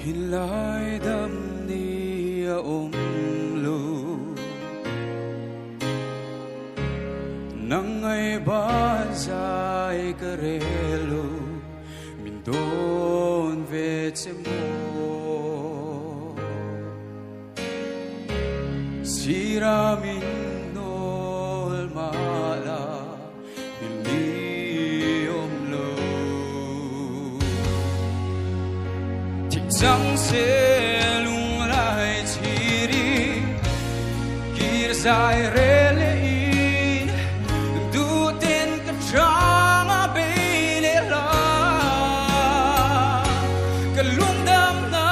Hin lai đam ni ôm lu nang ngay ba dài karelo min don ve chemo sira min nol mala li om lu thịnh răng sẽ lung lại chỉ đi kia dài rê lệ du tên cái trang à bê lệ la cái lung đam na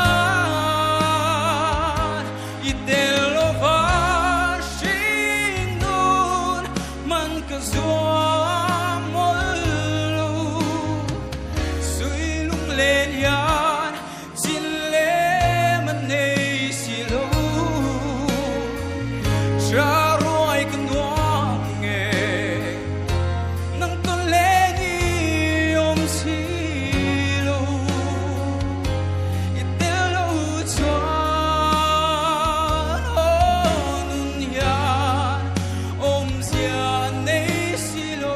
itelo va shin nun man ka zoa mol lu sui lung lên yan xin lệ man nei si lo cha roi kan wang nghe nang to le ni om si lo itelo chuan nun yan om sia nei si lo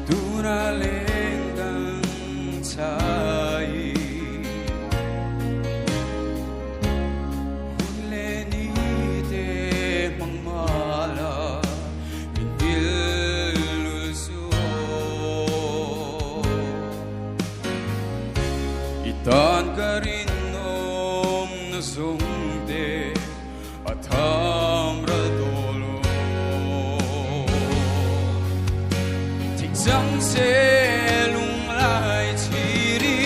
Duna lendang chai Hunle ni te mangmala min dilul su Itan ka rin om na sungde at hamradolo Răng sẽ lung lại chỉ đi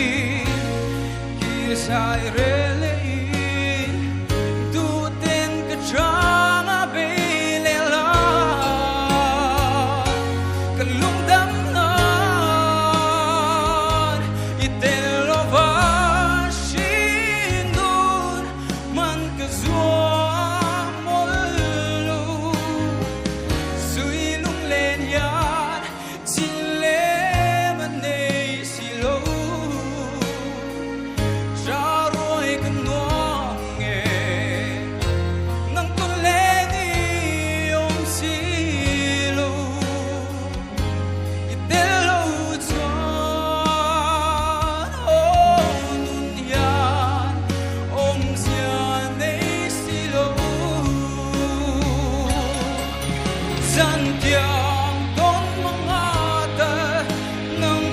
kia sai rê lệ tu tên cái trang à bê lệ la cái lung đắm nan i tên lo va xin đun man cái zoa mol lu suy lung lên yan xin lệ man nei si lo cha roi kan nuang nghe nang to le ni om si lo itelo chuan nun yan om sia nei si lo san tiang ton mga ta nang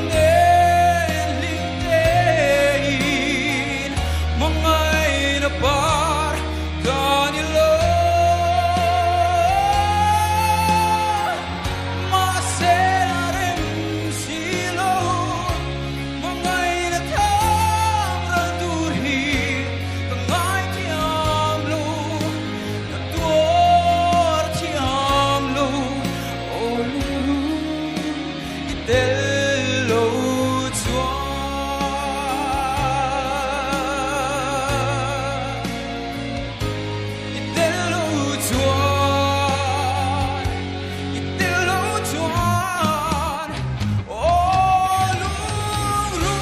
elitein mga inapar kanilo maserem silo mga inatamra durhi tangay tiamlo natuor tiamlo olulu itelo chuan itelo chuan itelo chuan olulu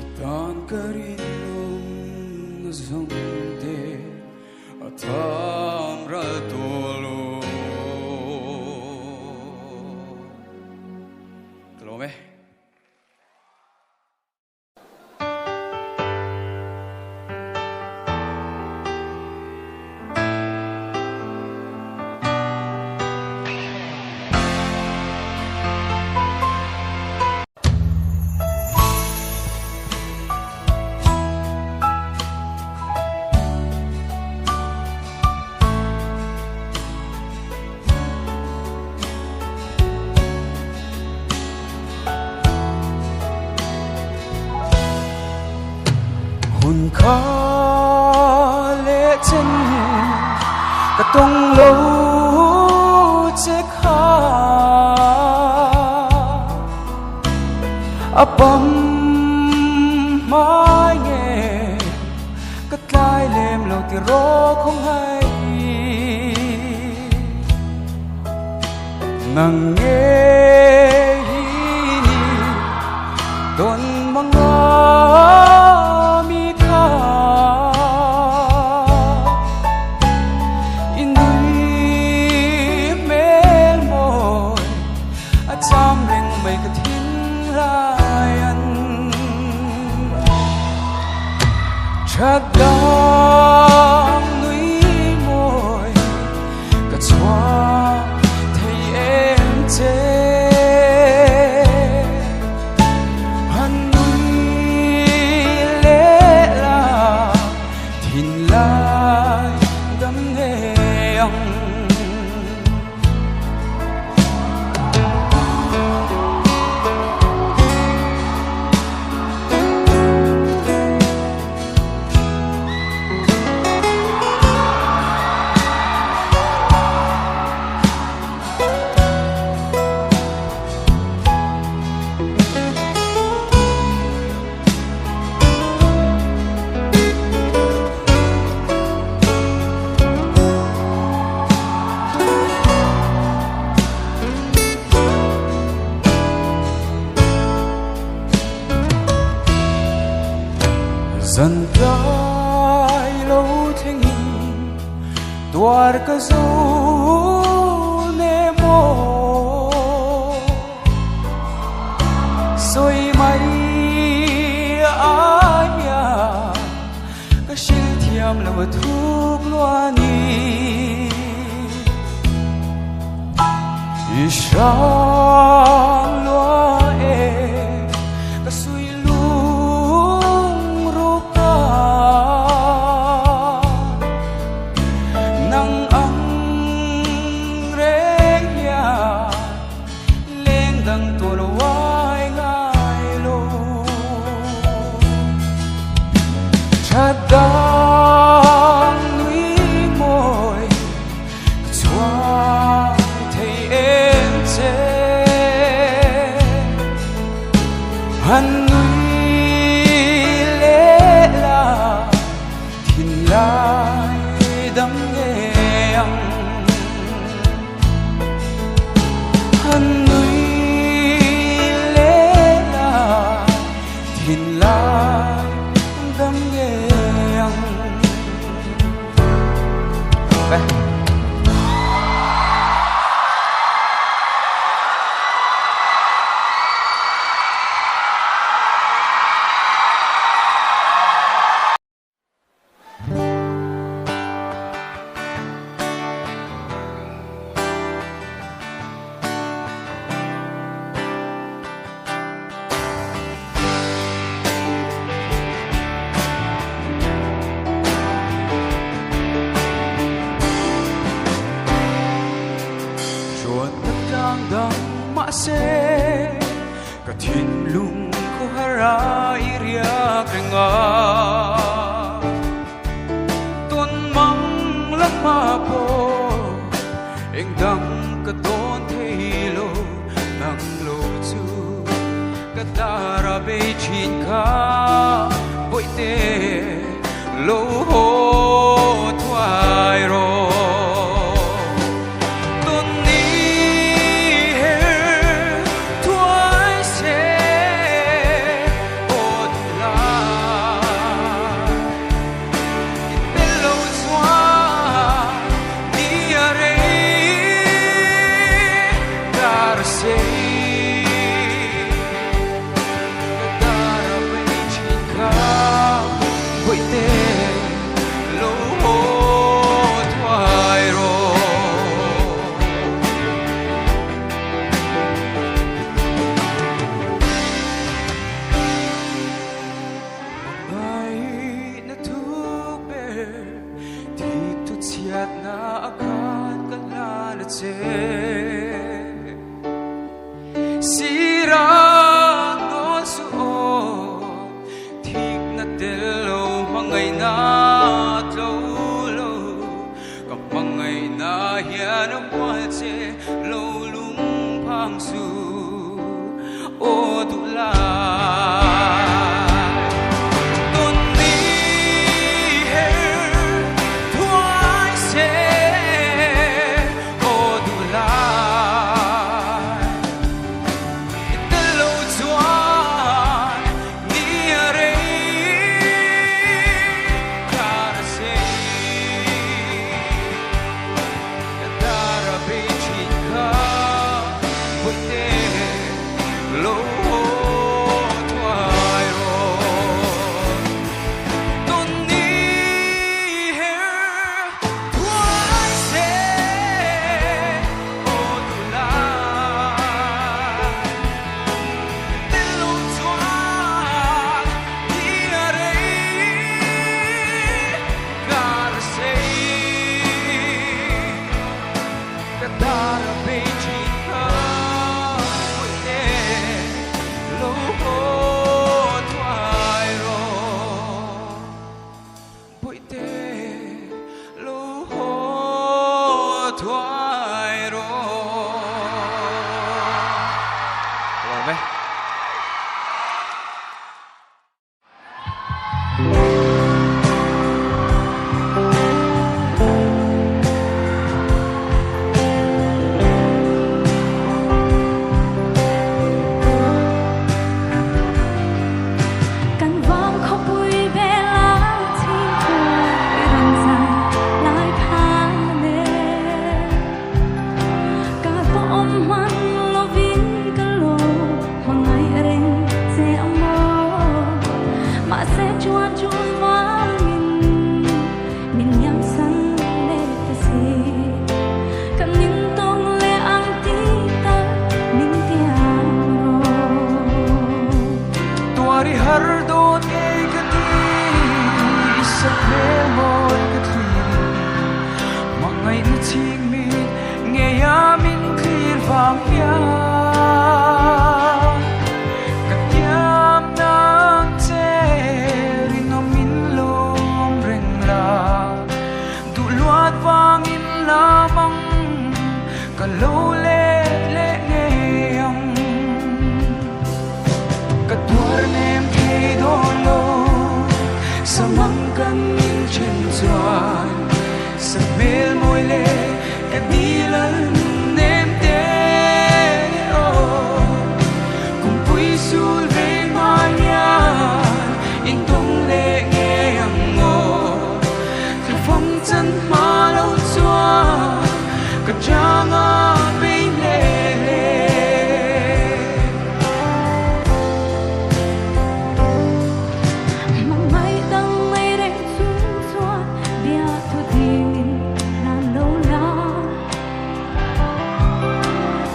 Itan ka rin nung nazongde at hamradolo Kalome Hồn khó lệ chân cả tung lâu apam mai nghe cất lai lem lâu thì rô không hay nang nghe hini don mga mi ka indui mel moy at sam reng may katin layan chagdang nui moy katswa dần gai lâu thanh Dwarka zone mo Soy mai aya Kashil thiam lawa thuk luani Ishang lua e Kasui chadang nui môi choa thấy em che hắn nui lẽ là thìn lại đắm nghe anh hắn nui lẽ là thìn lại đắm nghe mã se cả thiên lung ko hara iria krenga ton mang lam ma po eng dam ka ton theilo nang lo chu ka tara be chin ka boite lo ho thwai ro lo malot ay kati sa memoy kati mangay na tingmin ngayamin clear vang ya katyam nang terin no minlom ren la duluat vangin lamang kalole le ngayam katwar nem thay dolo sa mangkan min chen chuan sa mel môi le kadilan nem te o kung pui sul ve manya in tong le nge ang ngo ka phong chan ma lo chua ka changa be le mai tang mai reng sun chua bia thu di na lo la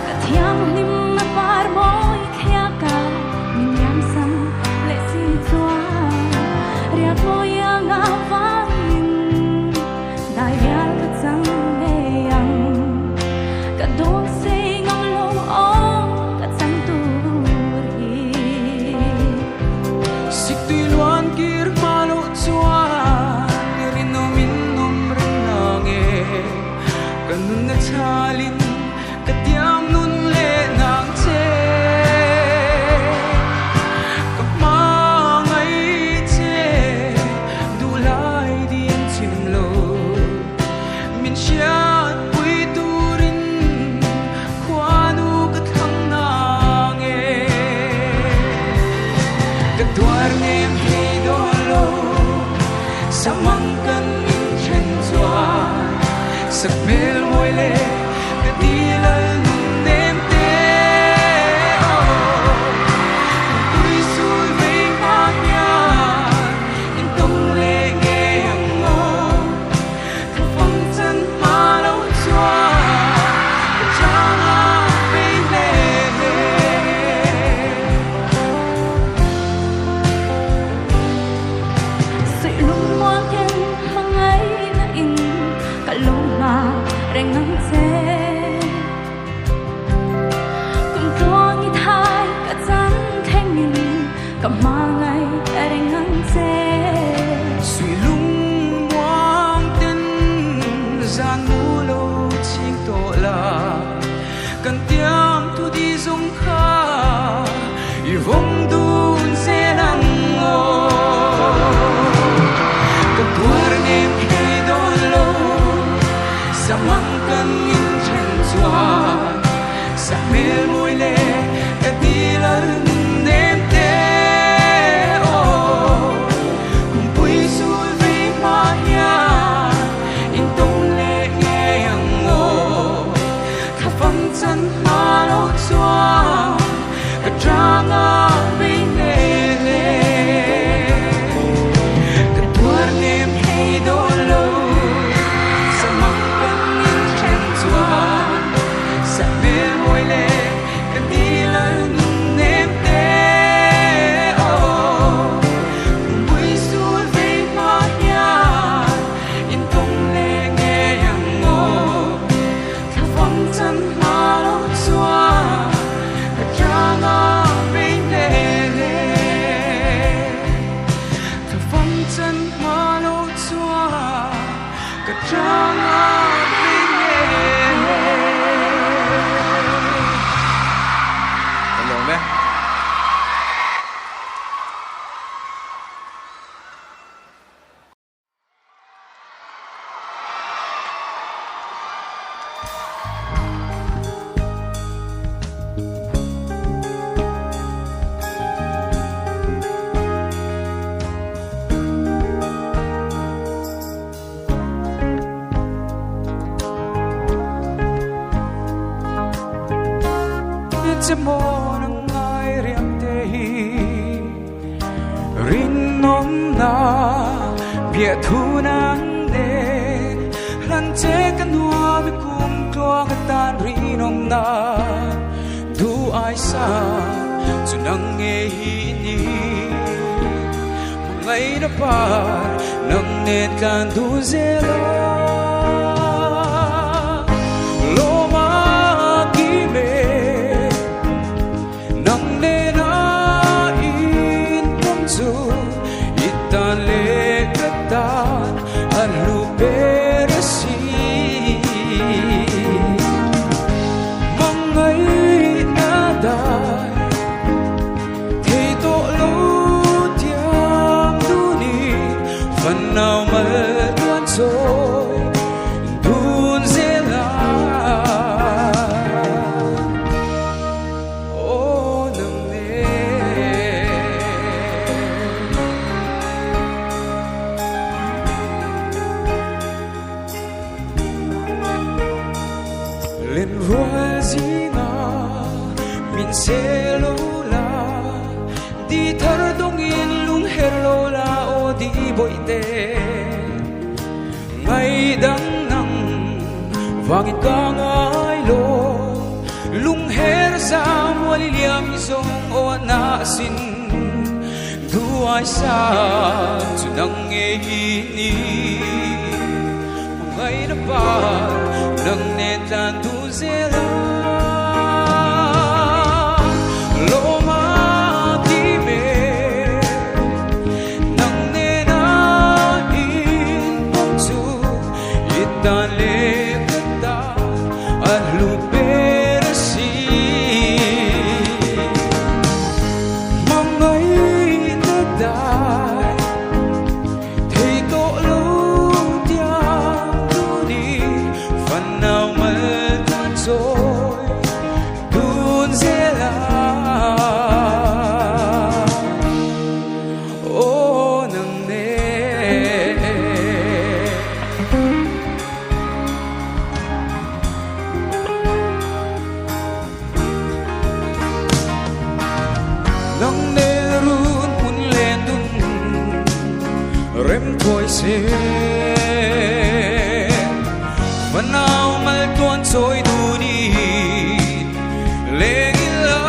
ka thiam nim na par moi khya ka min yam sam le si chua ria moi ang a vain dai yal ka chang ne yang ka dong se ngong lo o ka chang tu ri sik tui luan kir malo chuan rin no min nom ren na nge kanun na chalin katiam nun le nang che kapmangai che dulai dien chim lo min siat pui turin khwanu ka thang na nge katwar nem hey dolo sa mangkan min chen chuan sa mel môi le kadilal nun nem te o tui sul ve ma nya in tong le nge ang ngo ka phong chan ma lo chua ka changa be le sự luôn ngoan thêm mang ấy là in cả lông mà rèn ngắn dê cùng tua như thai cả chán thanh nhìn cả mang ấy rèn ngắn dê suy lung wang tin gian mu lo ching to la kan tiam tu di zong kha y vong dun se lang o kan tuar nem hey don lo sa mangkan in chen chuan sa mel môi le kadilan nem te o kung pui sul ve ma nya in tong le nge ang ngo ka phong chan ma lo chuan ka changa be le le ka tuar nem hey dolo sa mangkan in chen chuan sa mel môi le kadilan nem te o kung pui sul ve ma nya in tong le nge ang ngo ka phong chan ma lo chuan ka changa be le le ka phong chan ma lo chuan ka changa be le le ตลกไหม จะโมนังไงเรียมเตหีรินนมนาเบียทูนังเดลันเจกันหัวไม่กุมกลัวกันตานรีนมนาดูไอซาจุนังเงฮีนี ngay na par nang net kan du zela loma kime nang ne na in pungzu itan le katan alu perasi mangai na dai thei to lo tiang du ni phần nào mà tuôn rồi đun zela ô nâng nê lên hoa gì ngà min se lo la đi thar dong in lung hello la o di boy te ngày đắng nắng vang ca ngai lo lung her sa mual liam zong o na sin du ai sa chu nang nghe ni ngày na pa nang ne tan du zela nang nerun un lendun rem khoi se vanau mal tuan soi du ni legila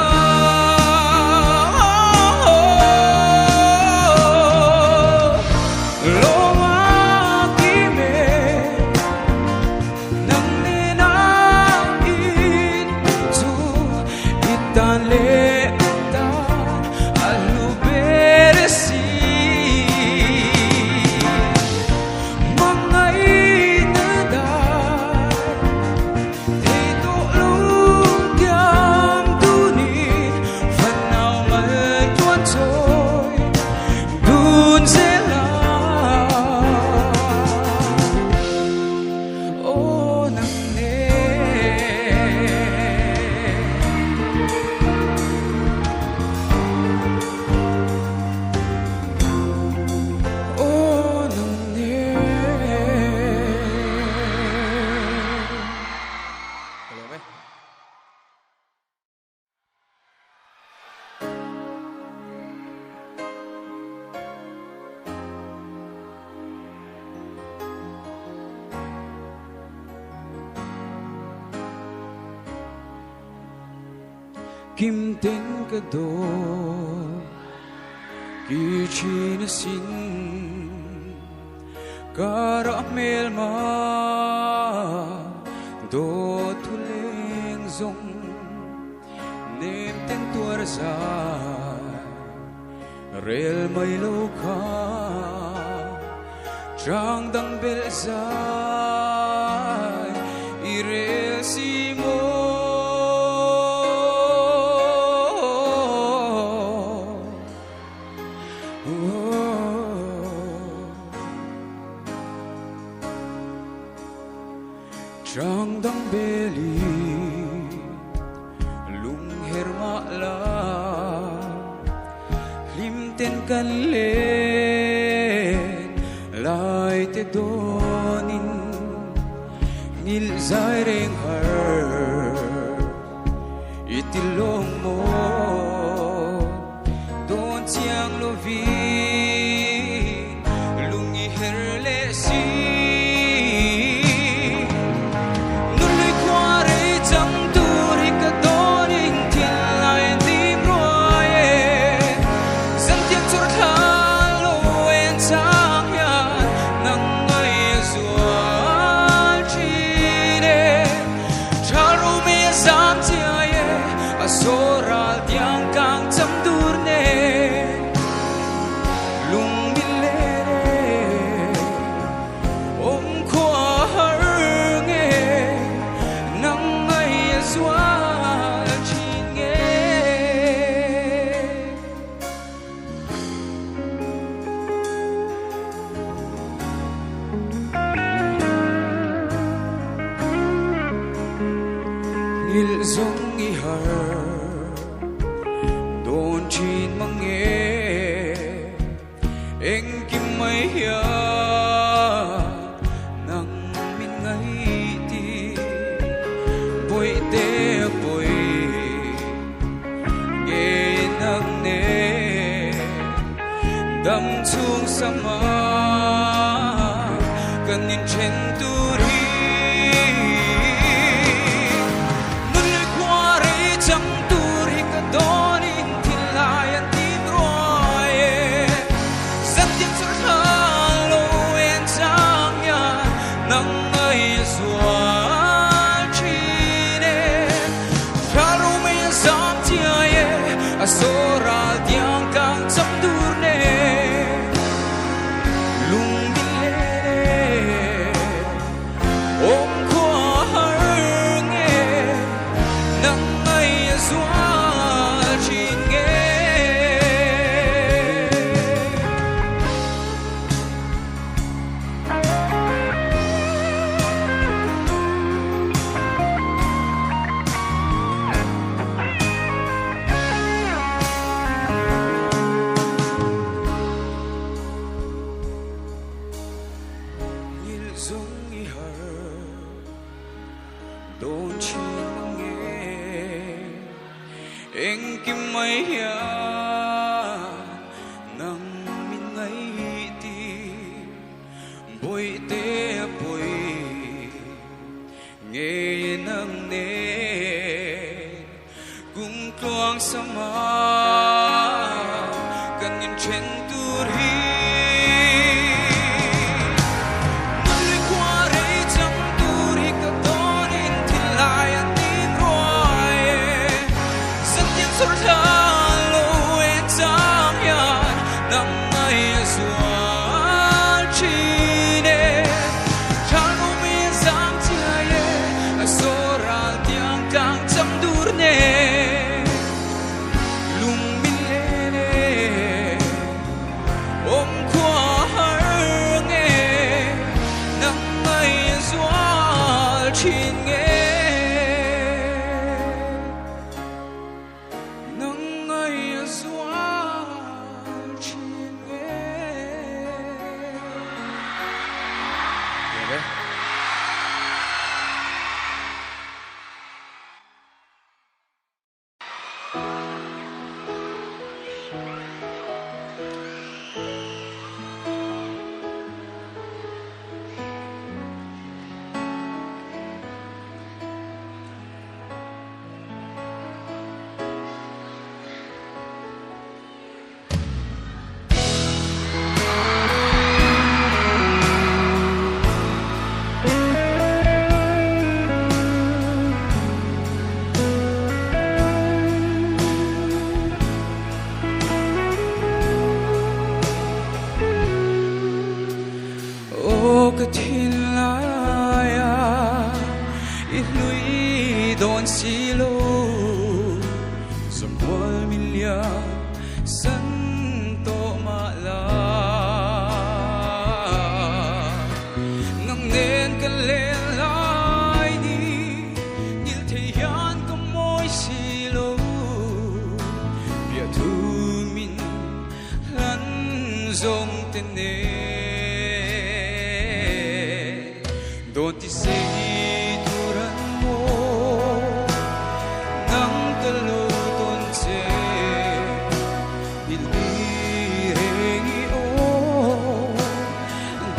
loma kime nang ne na in tu itan le kim tên cả đồ kỳ chi na sin karamel ma do thu leng zong nem tên tua ra rel mai lâu kha trang dang bel zai irel si mo trang dang beli lung herma la lim ten kan len lai te donin ngil zai reng har itilong mo don chiang lo vi lungi herle si chín mang nghe anh kim mấy ya nang min ngay ti bồi te bồi nghe nang nè đâm chung sama cần nhìn trên tu đi nơi qua đây chẳng tu đi cả đó đi thì lại anh tin rồi rất tiếc rất thà lâu em chẳng nhà nắng ấy xóa chi nè thà lâu mấy sáng chia à số ra tiếng càng chấm dur nè lung đi lệ ôm qua hơi nghe nắng ấy xóa chi nghe nhìn giống như hờ đồn chi nghe anh kim mấy ya nang min ngay ti bồi te bồi nghe nang nè cùng toang sama cần nhìn trên tu đi nơi qua đây chẳng tu đi cả đó nên thì lại anh tin rồi rất tiếc rất thà lâu em chẳng nhận nắng ấy xóa chi nè chẳng có biết dám chia số ra tiếng càng chấm dur nè lung min lệ ôm qua hơi nghe nắng ấy xóa chi nghe nắng ấy xóa chi nghe. Ô cái thiên lai à ít lui đón xí lô dòng qual milia sân to mà la ngang nên cái lên lại đi nhìn thấy hắn có môi xí lô bia thu min lăn dòng tên nè Don't you say duran mo nang kaluton se ilireng o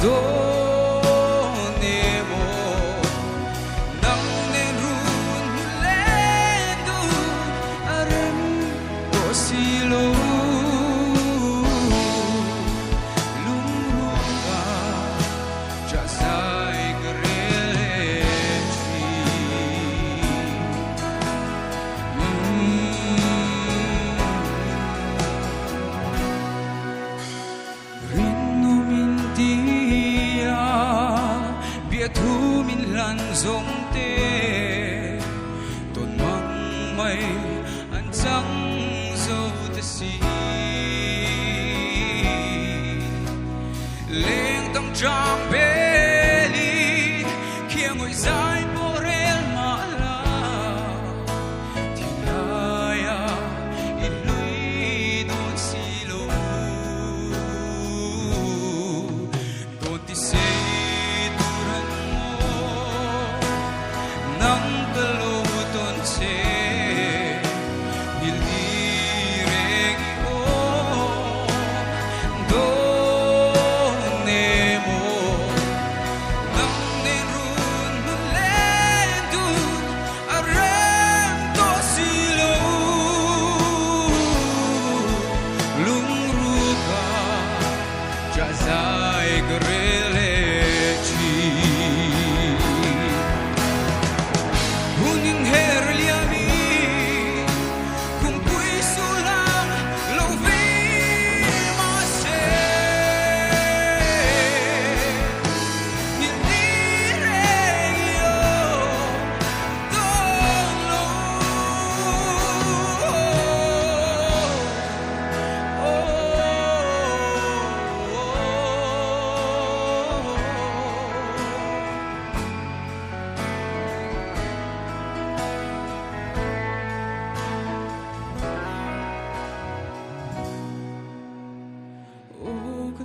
done mo nang nerun lendo arem o silo lumruka jasai thu min lan dòng tê tôn mang mây anh trắng dâu tê xì lên tâm trang bê ly kia ngồi dài bộ rel mà la thì ai à ít lui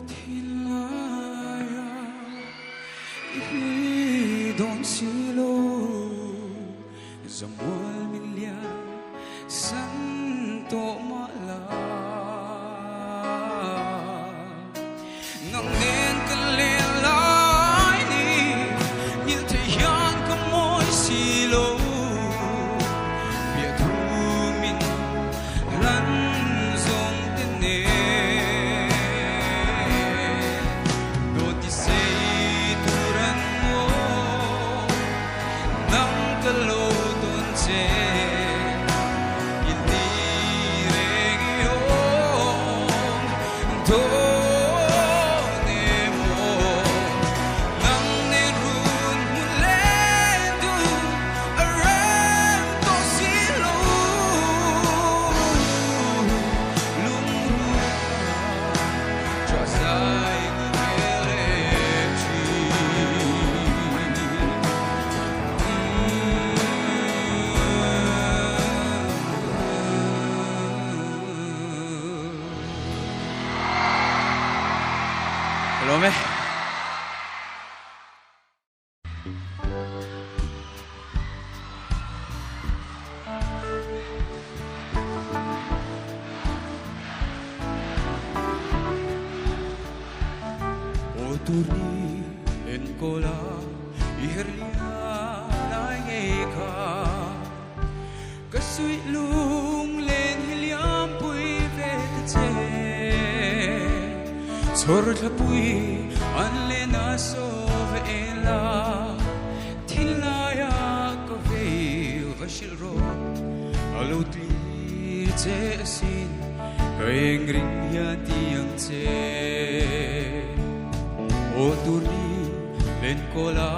Tilaya Idon silong Zamual milyan Santo mala Ngang nên cần lên lại đi Như thời gian có mối silo Bia thu mình lăn dòng tên nê Đô tì xây tu răn mô Nang ka lâu tôn chê Hello, me. O turni en kola iherlia lai ka kasui lung len heliam pui vet che Sor thapui an le na so vela Tilaya ko veil vashil ro alutli che sin kaeng ring ya tiang che O turni len kola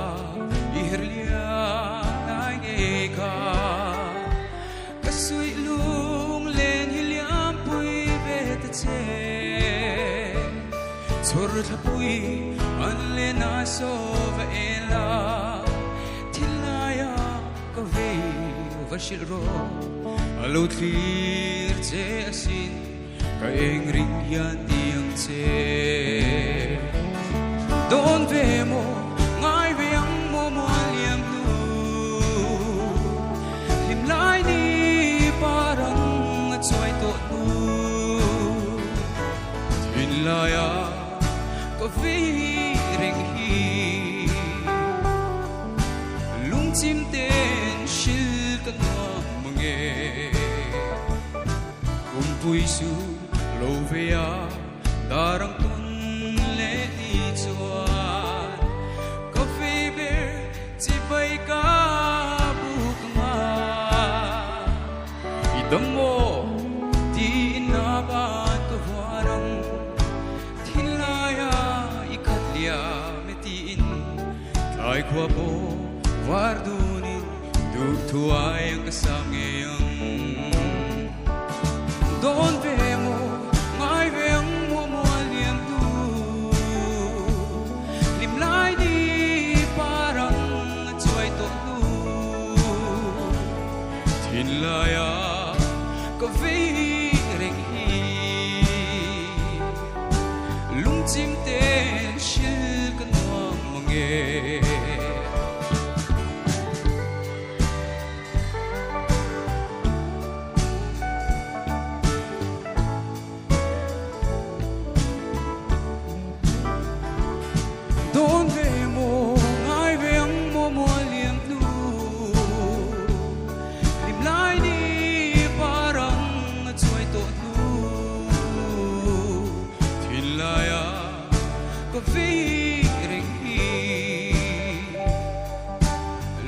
iherlia nai ka kasui lung len hiliam pui vet che Sor thapui an le na so vela Tilaya ko veil vashil ro alutlir che asin kaeng ring yan tiang che Don ve mo ngai ve ang mo mo liam tu lim lai ni parang at soy to tu Tilaya vi ring hi lung chim ten shil kan mange kum pui su lo ve ya darang tun le ni chuan ko fe ber chi bai ka bu ma idam mo di na ban ko warang metin Ay kwa po wardunin Tutuay ang kasangayang Doon ve mo Ngay ve ang muamaliam tu Limlay di parang at suway to tu Tinlaya ka ve ring hi Lung chim ten shil kan wang mange Don ve mo ngai ve ang mo mo liam tu Limlay ni parang at suway to tu Tilaya ka ve ring hi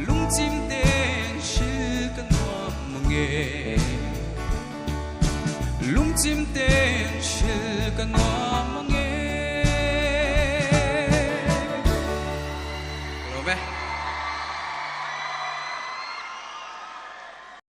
Lung chim ten shil kan wang mange Lung chim ten shil kan wang mange Hello, me.